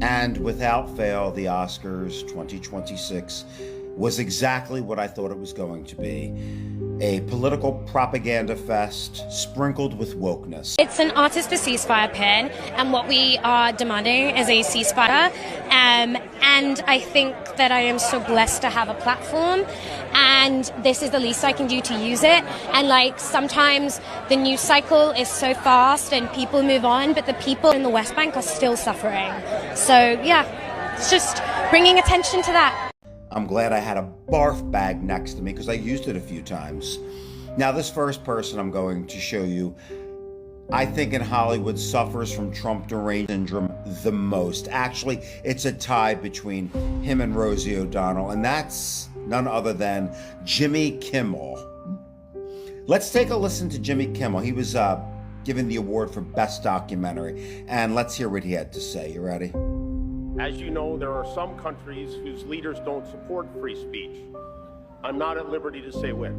And without fail, the Oscars 2026 was exactly what I thought it was going to be. A political propaganda fest sprinkled with wokeness. It's an Artist for Ceasefire pin, and what we are demanding is a ceasefire. And I think that I am so blessed to have a platform, and this is the least I can do to use it. And like sometimes the news cycle is so fast and people move on, but the people in the West Bank are still suffering. So yeah, it's just bringing attention to that. I'm glad I had a barf bag next to me because I used it a few times. Now, this first person I'm going to show you, I think in Hollywood suffers from Trump deranged syndrome the most. Actually, it's a tie between him and Rosie O'Donnell, and that's none other than Jimmy Kimmel. Let's take a listen to Jimmy Kimmel. He was given the award for Best Documentary, and let's hear what he had to say. You ready? As you know, there are some countries whose leaders don't support free speech. I'm not at liberty to say which.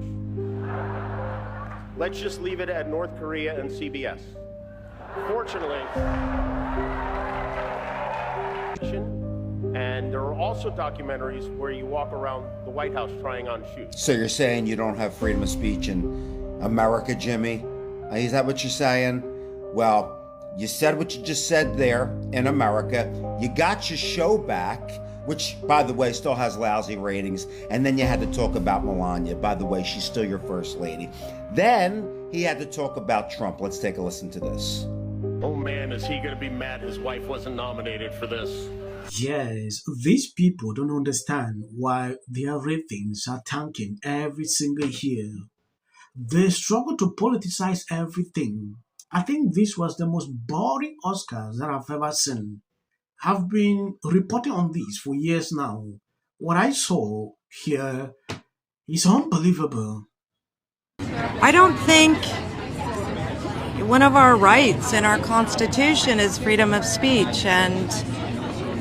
Let's just leave it at North Korea and CBS. Fortunately, and there are also documentaries where you walk around the White House trying on shoes. So you're saying you don't have freedom of speech in America, Jimmy? Is that what you're saying? Well, you said what you just said there in America. You got your show back, which, by the way, still has lousy ratings. And then you had to talk about Melania. By the way, she's still your first lady. Then he had to talk about Trump. Let's take a listen to this. Oh man, is he going to be mad his wife wasn't nominated for this? Yes, these people don't understand why their ratings are tanking every single year. They struggle to politicize everything. I think this was the most boring Oscars that I've ever seen. I've been reporting on this for years now. What I saw here is unbelievable. I don't think one of our rights in our Constitution is freedom of speech, and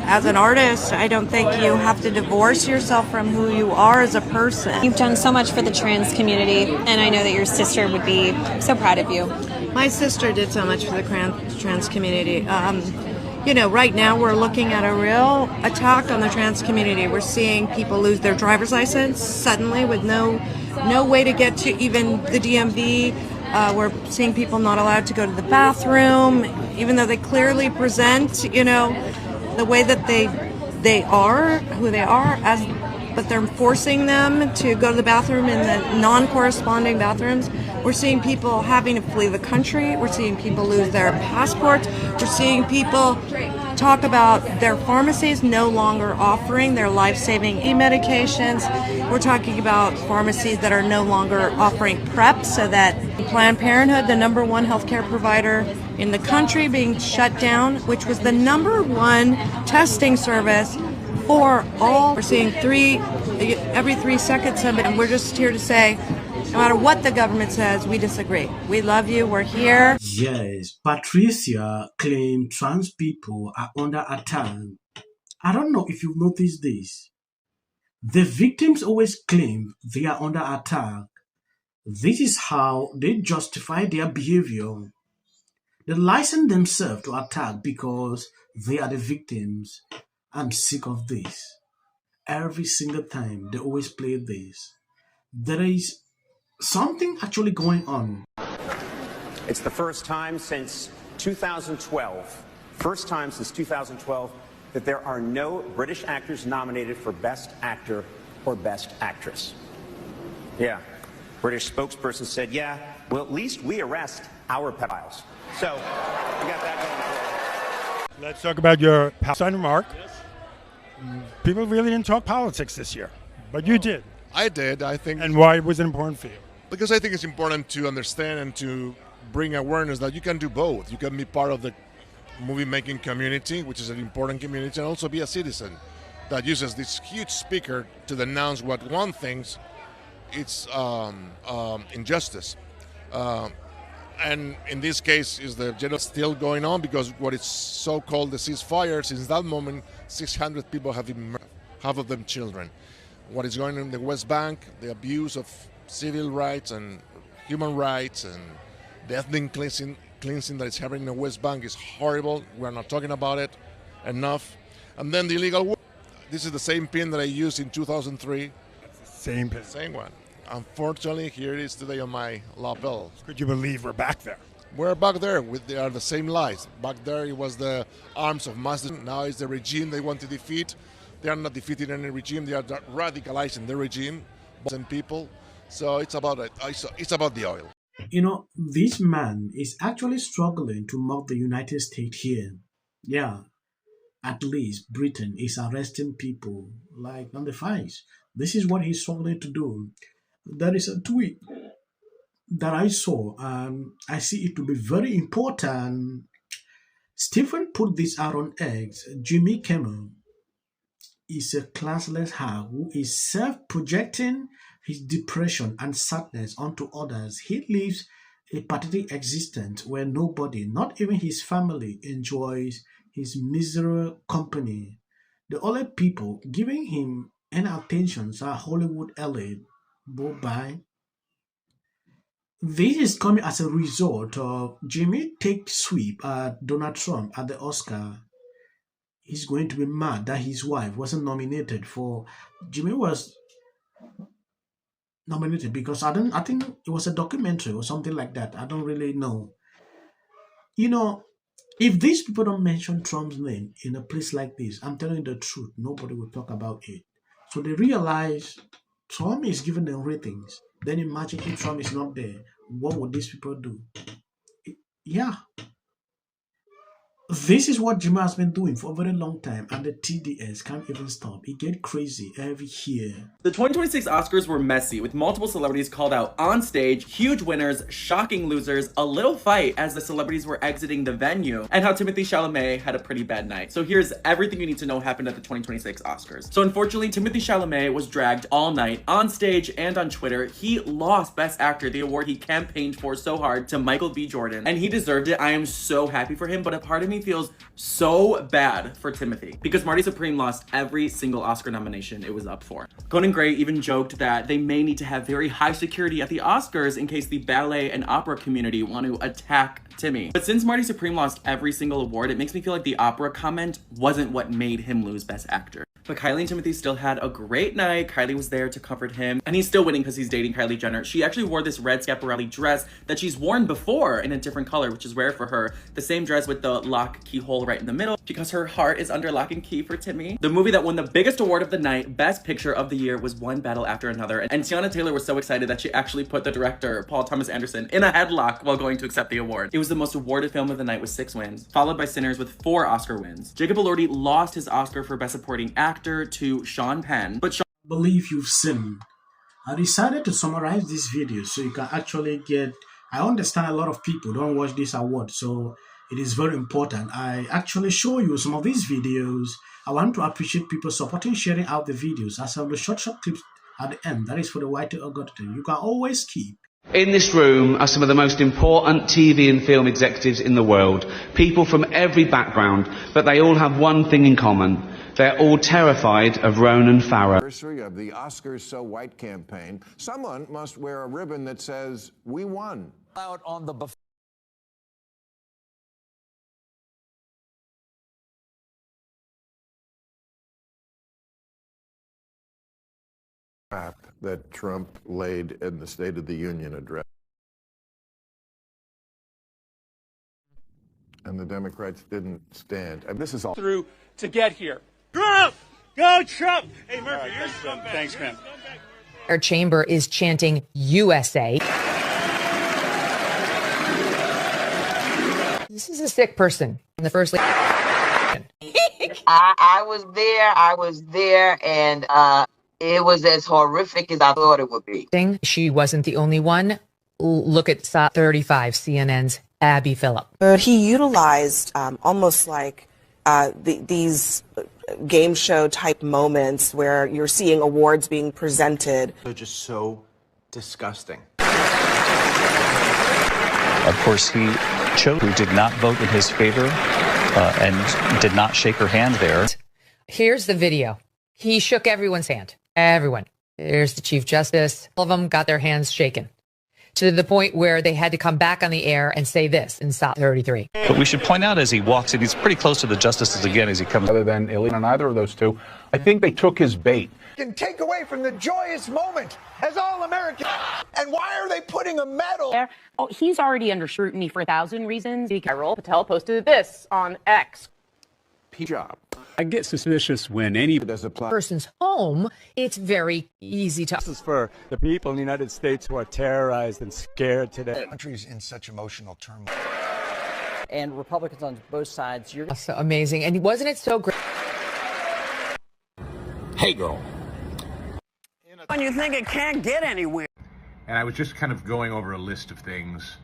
as an artist, I don't think you have to divorce yourself from who you are as a person. You've done so much for the trans community, and I know that your sister would be so proud of you. My sister did so much for the trans community. Right now we're looking at a real attack on the trans community. We're seeing people lose their driver's license suddenly with no way to get to even the DMV. We're seeing people not allowed to go to the bathroom, even though they clearly present, the way that they are, who they are, but they're forcing them to go to the bathroom in the non-corresponding bathrooms. We're seeing people having to flee the country. We're seeing people lose their passports. We're seeing people talk about their pharmacies no longer offering their life-saving medications. We're talking about pharmacies that are no longer offering PrEP, so that Planned Parenthood, the number one healthcare provider in the country, being shut down, which was the number one testing service for all. We're seeing every 3 seconds of it, and we're just here to say, no matter what the government says, we disagree. We love you. We're here. Yes, Patricia claimed trans people are under attack. I don't know if you've noticed this. The victims always claim they are under attack. This is how they justify their behavior. They license themselves to attack because they are the victims. I'm sick of this. Every single time they always play this. There is something actually going on. It's the first time since 2012, that there are no British actors nominated for Best Actor or Best Actress. Yeah, British spokesperson said, yeah, well, at least we arrest our pedophiles. So, we got that going for us. Let's talk about your Palestine remark. People really didn't talk politics this year, but you did. I did, I think. And why was it important for you? Because I think it's important to understand and to bring awareness that you can do both. You can be part of the movie-making community, which is an important community, and also be a citizen that uses this huge speaker to denounce what one thinks it's injustice. And in this case, is the general still going on because what is so-called the ceasefire, since that moment, 600 people have been murdered, half of them children. What is going on in the West Bank, the abuse of civil rights and human rights and the ethnic cleansing that is happening in the West Bank is horrible. We're not talking about it enough. And then the illegal war. This is the same pin that I used in 2003. Same pin. Same one. Unfortunately, here it is today on my lapel. Could you believe we're back there? We're back there. They are the same lies. Back there, it was the arms of mass. Now it's the regime they want to defeat. They are not defeating any regime. They are radicalizing the regime and people. So it's about it. It's about the oil. You know, this man is actually struggling to mock the United States here. Yeah, at least Britain is arresting people like on the fines. This is what he's struggling to do. There is a tweet that I saw, and I see it to be very important. Stephen put this out on X. Jimmy Kimmel is a classless hag who is self-projecting his depression and sadness onto others. He lives a pathetic existence where nobody, not even his family, enjoys his miserable company. The only people giving him any attention are Hollywood elite. Bye. This is coming as a result of Jimmy take sweep at Donald Trump at the Oscar. He's going to be mad that his wife wasn't nominated for. Jimmy was nominated because I think it was a documentary or something like that. I don't really know. You know, if these people don't mention Trump's name in a place like this, I'm telling you the truth, nobody will talk about it. So they realize Trump is giving them ratings. Then imagine if Trump is not there. What would these people do? Yeah. This is what Jimmy has been doing for a very long time, and the TDS can't even stop. It gets crazy every year. The 2026 Oscars were messy, with multiple celebrities called out on stage, huge winners, shocking losers, a little fight as the celebrities were exiting the venue, and how Timothée Chalamet had a pretty bad night. So here's everything you need to know happened at the 2026 Oscars. So unfortunately, Timothée Chalamet was dragged all night on stage and on Twitter. He lost Best Actor, the award he campaigned for so hard, to Michael B. Jordan, and he deserved it. I am so happy for him, but a part of me feels so bad for Timothy because Marty Supreme lost every single Oscar nomination it was up for. Conan Gray even joked that they may need to have very high security at the Oscars in case the ballet and opera community want to attack Timmy. But since Marty Supreme lost every single award, it makes me feel like the opera comment wasn't what made him lose Best Actor. But Kylie and Timothy still had a great night. Kylie was there to comfort him, and he's still winning because he's dating Kylie Jenner. She actually wore this red Schiaparelli dress that she's worn before in a different color, which is rare for her. The same dress with the lock keyhole right in the middle because her heart is under lock and key for Timmy. The movie that won the biggest award of the night, Best Picture of the Year, was one battle after another. And Tiana Taylor was so excited that she actually put the director, Paul Thomas Anderson, in a headlock while going to accept the award. It was the most awarded film of the night with 6 wins, followed by Sinners with 4 Oscar wins. Jacob Elordi lost his Oscar for Best Supporting Actor to Sean Penn, but Believe you've seen. I decided to summarize this video so you can actually get. I understand a lot of people don't watch this award, so it is very important. I actually show you some of these videos. I want to appreciate people supporting, sharing out the videos. I have the short clips at the end. That is for the white algorithm. You can always keep. In this room are some of the most important TV and film executives in the world. People from every background, but they all have one thing in common. They're all terrified of Ronan Farrow. Anniversary of the Oscars So White campaign. Someone must wear a ribbon that says, "We won." Out on the trap that Trump laid in the State of the Union address. And the Democrats didn't stand. And this is all through to get here. Trump! Go Trump! Hey, Murphy, thanks, man. Our chamber is chanting USA. This is a sick person. The first lady. I was there, and it was as horrific as I thought it would be. She wasn't the only one. Look at 35, CNN's Abby Phillip. He utilized almost like these game show type moments where you're seeing awards being presented. They're just so disgusting. Of course, he chose who did not vote in his favor and did not shake her hand there. Here's the video. He shook everyone's hand. Everyone. There's the Chief Justice. All of them got their hands shaken. to the point where they had to come back on the air and say this in SOT 33. But we should point out as he walks in, he's pretty close to the justices again as he comes. Other than illegal on either of those two, I think they took his bait. Can take away from the joyous moment as all Americans. And why are they putting a medal? Oh, he's already under scrutiny for 1,000 reasons. Carol Patel posted this on X. Job. I get suspicious when any person's home, it's very easy to. This is for the people in the United States who are terrorized and scared today. The country's in such emotional turmoil. And Republicans on both sides. You're so amazing. And wasn't it so great? Hey, girl. When you think it can't get anywhere. And I was just kind of going over a list of things